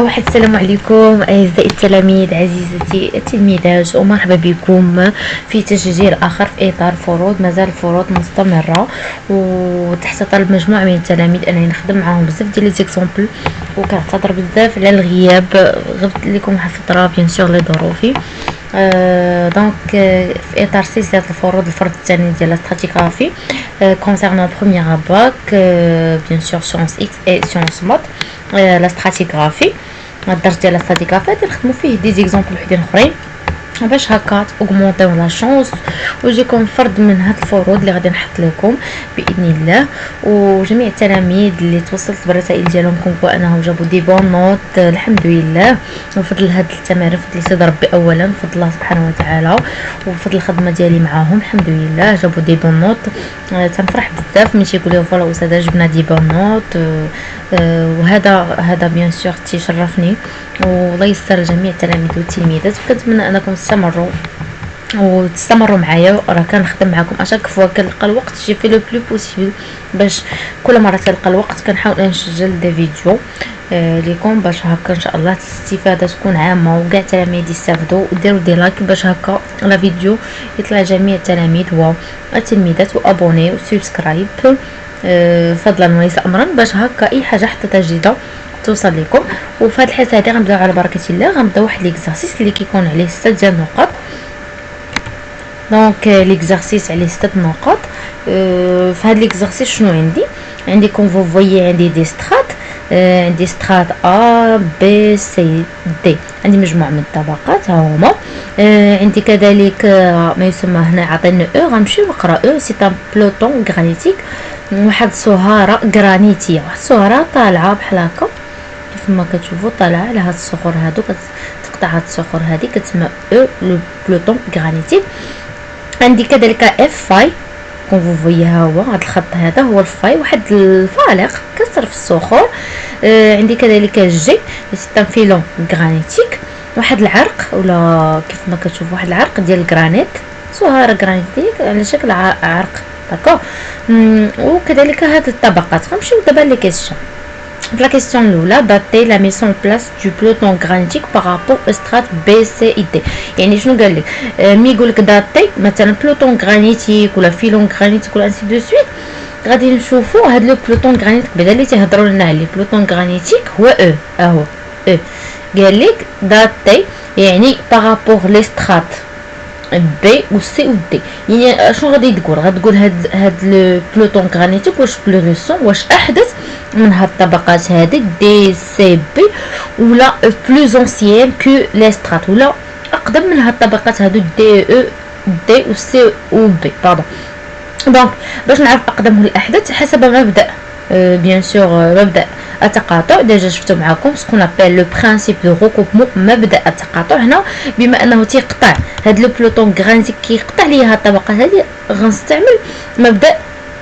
واحد السلام عليكم أعزائي التلاميذ، عزيزتي التلميذات، ومرحبا بكم في تسجيل آخر في إطار فروض. مازال الفروض مستمرة وتحت طلب مجموعة من التلاميذ أنني نخدم معاهم بزاف ديال لي زيكزومبل، وكنعتذر بزاف على الغياب. غبت لكم واحد الفترة بيان سور لظروفي. دونك في اطار سلسله الفروض، الفرد الثاني ديال لاستراتيغرافي كونسيرنون بروميير باك بيان سور سيونس اكس اي سيونس مات. لا ستراتيغرافي الدرس ديال لا ستراتيغرافي غادي نخدمو فيه دي زيكزامبل وحدين اخرين باش هكا اوغمونطيو لا شونس ويجيكم فرد من هاد الفروض اللي غادي نحط لكم باذن الله. وجميع التلاميذ اللي توصلت بالرسائل ديالهم كونكو انهم جابوا دي بون نوت، الحمد لله، وفضل هاد التمارين، فضل سيد ربي اولا، فضل الله سبحانه وتعالى، وفضل الخدمه ديالي معاهم الحمد لله جابوا دي بون نوت. تنفرح بزاف ملي تيقولوا لي فوالا استاذه جبنا دي بون نوت. وهذا بيان سور تيشرفني، والله يسر لجميع التلاميذ والتلميذات، وكنتمنى انكم تستمروا معايا. راه كنخدم معكم اشاك فوا كنلقى الوقت جي في لو بلو بوسيبل، باش كل مره تلقى الوقت كنحاول نسجل دي فيديو ليكم، باش هكا ان شاء الله الاستفاده تكون عامه وكاع التلاميذ يستافدوا. وديروا دي لايك باش هكا لا فيديو يطلع جميع التلاميذ والتلميذات، وابوني وسبسكرايب فضلا وليس امرا، باش هكا اي حاجه حتى جديده توصل لكم. وفي هذه الحصه هذه غنبداو على بركه الله، غنبداو واحد ليكزارسيس اللي كيكون عليه 6 ديال النقط. دونك ليكزارسيس عليه 6 نقاط. في هذا ليكزارسيس شنو عندي كوم فو فويي عندي دي سترات، عندي سترات ا بي سي دي، عندي مجموعه من الطبقات ها هما. عندي كذلك ما يسمى هنا عطينا او، غنمشيو نقرا او سي ان بلوطون غرانيتيك، واحد الصهاره غرانيتيه، واحد الصهاره طالعه بحال هكا كيف ما كتشوفوا، طالعه على هاد الصخور هادو، كتقطع هاد الصخور هادي كتسمى او لو بلوطون غرانيتيك. عندي كذلك اف فاي كون فو فوي، ها هو هذا الخط هذا هو الفاي، واحد الفالق كسر في الصخور. عندي كذلك جي سي فيلون غرانيتيك، واحد العرق ولا كيف ما كتشوف واحد العرق ديال الجرانيت، صهاره غرانيتيك على شكل عرق داكو. وكذلك هاد الطبقات. غنمشيو دابا لي كيسيون. La question الاولى، dater la mise en place du peloton granitique par rapport au strates B, C et D. يعني شنو قال لك؟ مي يقول لك داتي مثلا بلوطون غرانيتيك ولا فيلون غرانيتيك ولا انسي دو سويت، غادي نشوفوا هاد لو بلوطون غرانيتيك بعدا اللي تيهضروا لنا عليه. بلوطون غرانيتيك هو او، اهو او. قال لك داتي يعني بارابور لي سترات بي و سي و دي، يعني شنو غادي تقول هاد لو بلوطون غرانيتيك واش بلو ريسون، واش احدث من هاد الطبقات هادي دي سي بي، ولا بلو انسيان كو لي سترات، ولا اقدم من هاد الطبقات هادو دي او دي و سي و بي باردون. دونك باش نعرف اقدمه الاحدث حسب مبدا بيان سور مبدا التقاطع. ديجا شفتو معكم سكون ابل لو برينسيپ دو ريكوبمون، مبدا التقاطع هنا بما انه تيقطع هاد لو بلوطون غرانيتيك، كيقطع ليا هاد الطبقات هادي، غنستعمل مبدا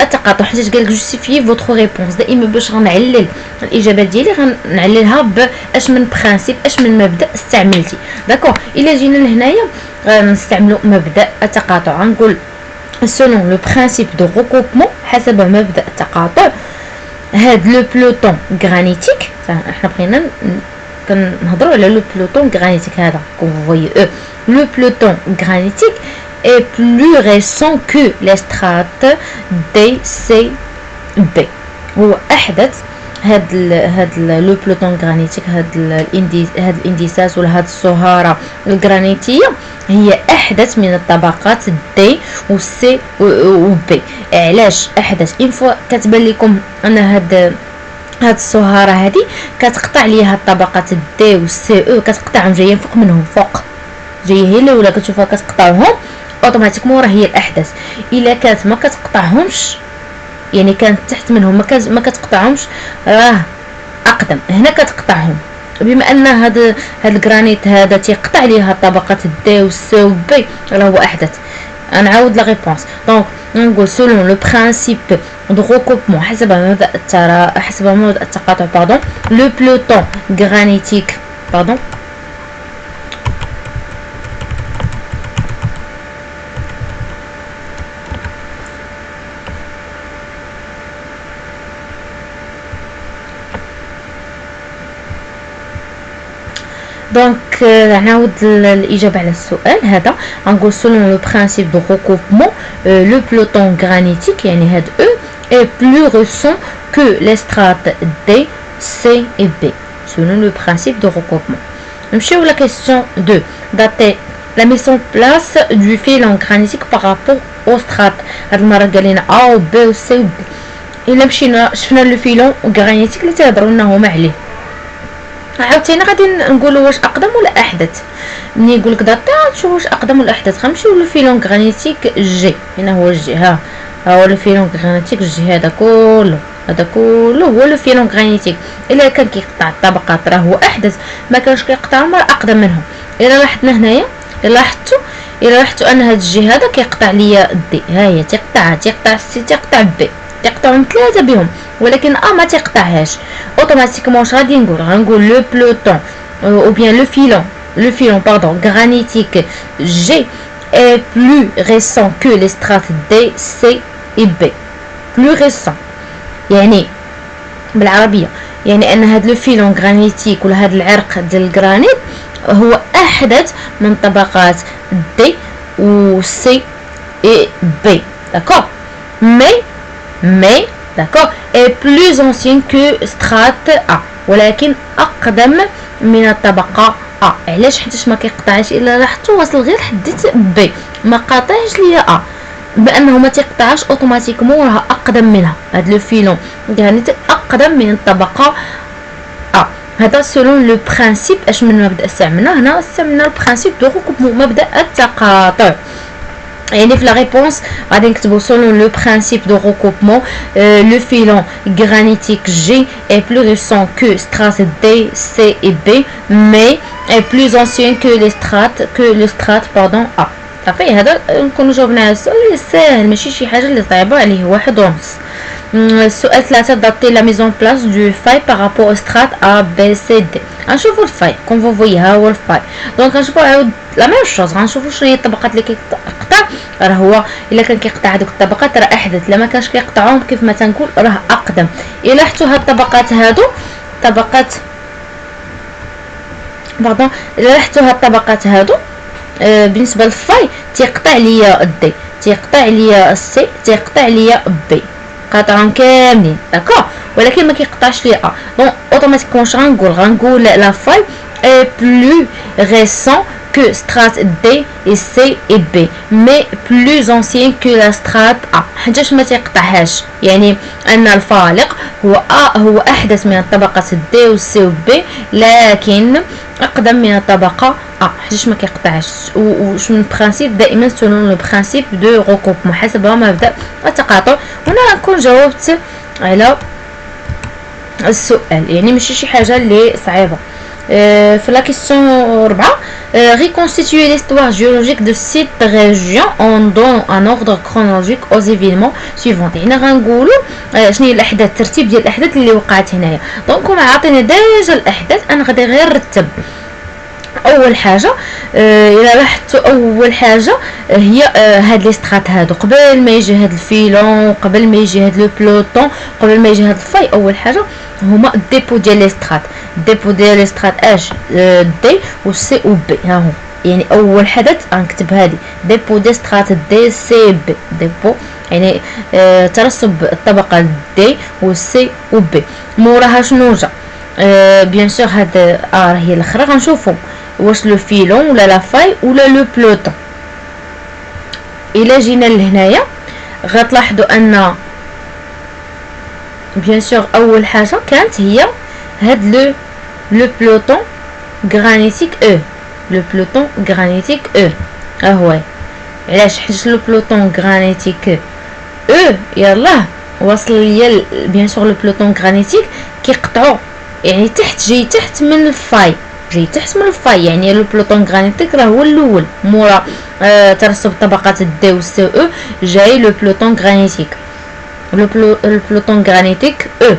التقاطع حيت قالك جوستيفيي فوتر ريبونس. دائما باش غنعلل الاجابه ديالي غنعللها باش من برينسيپ، اش من مبدا استعملتي. داكوغ، الا جينا لهنايا غنستعملوا مبدا التقاطع. غنقول selon le principe de recoupement حسب مبدا التقاطع. هاد لو بلوطون غرانيتيك، احنا بغينا كنهضروا على لو بلوطون غرانيتيك هذا كون فوي او. لو بلوطون غرانيتيك est plus récent que les strates D, C, B. هو احدث هاد لو بلوطون غرانيتيك، هاد الانديساس ولا هاد الصهاره الغرانيتيه هي احدث من الطبقات دي و سي و بي. علاش احدث؟ ان فوا كتبان لكم ان هاد الصهاره هادي كتقطع ليها الطبقات دي و سي او، كتقطعهم جايين فوق منهم، فوق جايه هي الاولى كتشوفها كتقطعهم اوتوماتيكمون راه هي الاحدث. الا كانت ما كتقطعهمش يعني كانت تحت منهم ما كتقطعهمش راه اقدم. هنا كتقطعهم بما ان هاد الجرانيت هذا تيقطع ليها الطبقات دي و سي و بي، راه هو احدث. نعاود لا ريبونس. دونك نقول سولون لو برينسيپ دو ريكوبمون حسب مبدا التقاطع باردون، لو بلوطون غرانيتيك باردون دونك نعاود الاجابه على السؤال هذا. غنقول selon le principe de recoupement le peloton granitique يعني هاد او est plus récent que les strates D, C et B selon le principe de recoupement. نمشيو la question 2. dater la mise en place du filon granitique par rapport aux strates. هاد المره قال لنا A و B و C و D. الا مشينا شفنا لو فيلون غرانيتيك اللي تهضروا لنا هما عليه، عاوتاني غادي نقولوا واش اقدم ولا احدث. ملي يقول لك داتا تشوف واش اقدم ولا احدث. غنمشيو لو فيلون غرانيتيك جي. هنا هو الجي، ها هو لو فيلون غرانيتيك جي. هذا كله هو لو فيلون غرانيتيك. الا كان كيقطع الطبقات راه هو احدث، ما كانش كيقطعهم راه اقدم منهم. الا لاحظنا هنايا، الا لاحظتوا ان هذا الجي هذا كيقطع ليا دي، ها هي تيقطع سي، تيقطع بي، تيقطعهم ثلاثه بهم، ولكن ما تيقطعهاش اوتوماتيكمون. واش غادي غنقول لو بلوتون او بيان le filon granitique G est plus récent que les strates D, C et B. plus récent يعني بالعربيه يعني ان هذا لو فيلون غرانيتيك ولا هذا العرق ديال الجرانيت هو احدث من طبقات D و C et B. d'accord mais d'accord est plus ancien que strate A ولكن اقدم من الطبقه A. علاش؟ حيت ما كيقطعش. الا لاحظتوا واصل غير حديت B ما قاطعش ليا A، بانه ما تيقطعش اوتوماتيكمون راه اقدم منها. هاد لو فيلون يعني اقدم من الطبقه A. هذا سولون لو برينسيپ. اش من مبدا استعملنا هنا؟ استعملنا البرينسيپ دو ريكوبمون، مبدا التقاطع. يعني في لا ريبونس غادي نكتبو selon le principe de recoupement le filon granitique G est plus récent que strates D, C et B mais est plus ancien que le strate A. صافي هذا نكونوا جاوبنا على السؤال ساهل، ماشي شي حاجه اللي صعيبه عليه. 1 ونص. السؤال 3. dater la mise en place du faille par rapport au strate A, B, C, D. غنشوفوا الفاي كون فو فوي، ها هو الفاي. دونك غنشوفوا عاود لا ميم شوز، غنشوفوا شنو هي الطبقات اللي كيقطع. راه هو الا كان كيقطع هذوك الطبقات راه احدث، الا ما كانش كيقطعهم كيف ما تنقول راه اقدم. الا لاحظتوا هاد الطبقات هادو طبقات باردون، الا لاحظتوا هاد الطبقات هادو بالنسبه للفاي تيقطع ليا الدي، تيقطع ليا السي، تيقطع ليا بي، قاطعهم كاملين داكور، ولكن ما كيقطعش ليا ا. دونك اوتوماتيكمون واش غنقول لا فاي est plus récent que strate D et C et B mais plus ancien que la strate A. حيتاش ما تيقطعهاش، يعني ان الفالق هو A هو احدث من الطبقه D و C و B لكن اقدم من الطبقه A حيتاش ما كيقطعش. وش من برينسيپ دائما selon le principe de recoupement حسب مبدا التقاطع. هنا نكون جاوبت على السؤال، يعني ماشي شي حاجه اللي صعيبه. في la question 4 reconstituer l'histoire géologique de cette région en donnant un ordre chronologique aux événements suivants. يعني غنقولوا شنو هي الاحداث، الترتيب ديال الاحداث اللي وقعت هنايا. دونك هما عاطيني ديجا الاحداث، انا غادي غير نرتب. اول حاجه الى لاحظتوا اول حاجه هي هاد لي سترات هادو قبل ما يجي هاد الفيلون، قبل ما يجي هاد لو بلوطون، قبل ما يجي هاد الفاي. اول حاجه هما الديبو ديال لي سترات، الديبو ديال لي سترات اش دي و سي و بي. ها هو يعني اول حدث غنكتب هادي ديبو دي سترات دي سي بي. ديبو يعني ترسب الطبقه دي و سي و بي. موراها شنو جا؟ بيان سور هاد هي الاخرى. غنشوفوا واش لو فيلون ولا لا فاي ولا لو بلوطون. الا جينا لهنايا غتلاحظوا ان بيان سور اول حاجه كانت هي هاد لو بلوطون غرانيتيك او، لو بلوطون غرانيتيك او. ها هو علاش؟ حيت لو بلوطون غرانيتيك او يلاه واصل ليا بيان سور لو بلوطون غرانيتيك كيقطعوا يعني تحت، جاي تحت من الفاي، جاي تحت من الفاي. يعني لو بلوطون غرانيتيك راه هو الاول مورا ترسب طبقات دي و سي او، جاي لو بلوطون غرانيتيك. لو بلوطون غرانيتيك او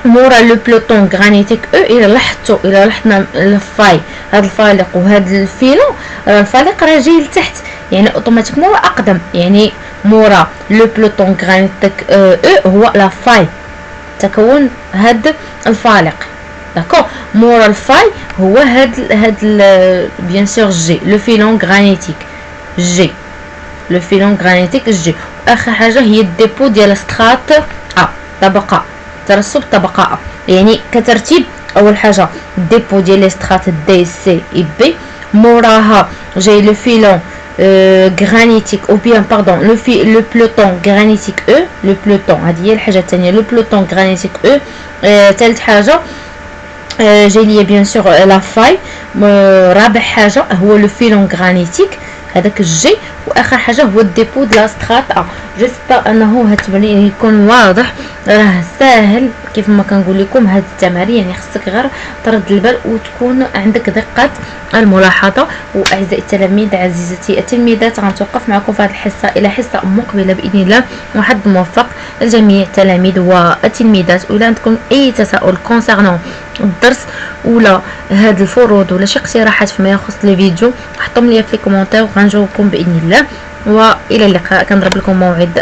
مورا لو بلوطون غرانيتيك او. الى لاحظنا الفاي، هاد الفالق وهاد الفيلون، الفالق راه جاي لتحت يعني اوتوماتيكمون راه اقدم. يعني مورا لو بلوطون غرانيتيك او هو لا فاي تكون هاد الفالق. داكور. مورا الفاي هو هاد بيان سور جي لو فيلون غرانيتيك جي لو فيلون غرانيتيك جي. اخر حاجه هي الديبو ديال سترات ا طبقه ترسب طبقه ا يعني كترتيب. اول حاجه الديبو ديال لي سترات دي سي اي بي موراها جاي لو فيلون غرانيتيك او بيان باردون لو بلوتون غرانيتيك او لو بلوتون هذه هي الحاجه الثانيه لو بلوتون غرانيتيك او. ثالث حاجه جاي ليا بيان سور لا فاي. رابع حاجه هو لو فيلون غرانيتيك هذاك الجي. واخر حاجه هو الديبو ديال سترات ا. جيسبر انه هاد التمرين يكون واضح راه ساهل كيف ما كنقول لكم. هاد التمارين يعني خصك غير ترد البال وتكون عندك دقه الملاحظه. واعزائي التلاميذ عزيزتي التلميذات غنتوقف معكم في هذه الحصه الى حصه مقبله باذن الله. وحظ موفق لجميع التلاميذ والتلميذات. ولا عندكم اي تساؤل كونسيرنون الدرس ولا هاد الفروض ولا شي اقتراحات فيما يخص الفيديو حطهم لي في الكومونتير وغنجاوبكم باذن الله. والى اللقاء. كنضرب لكم موعد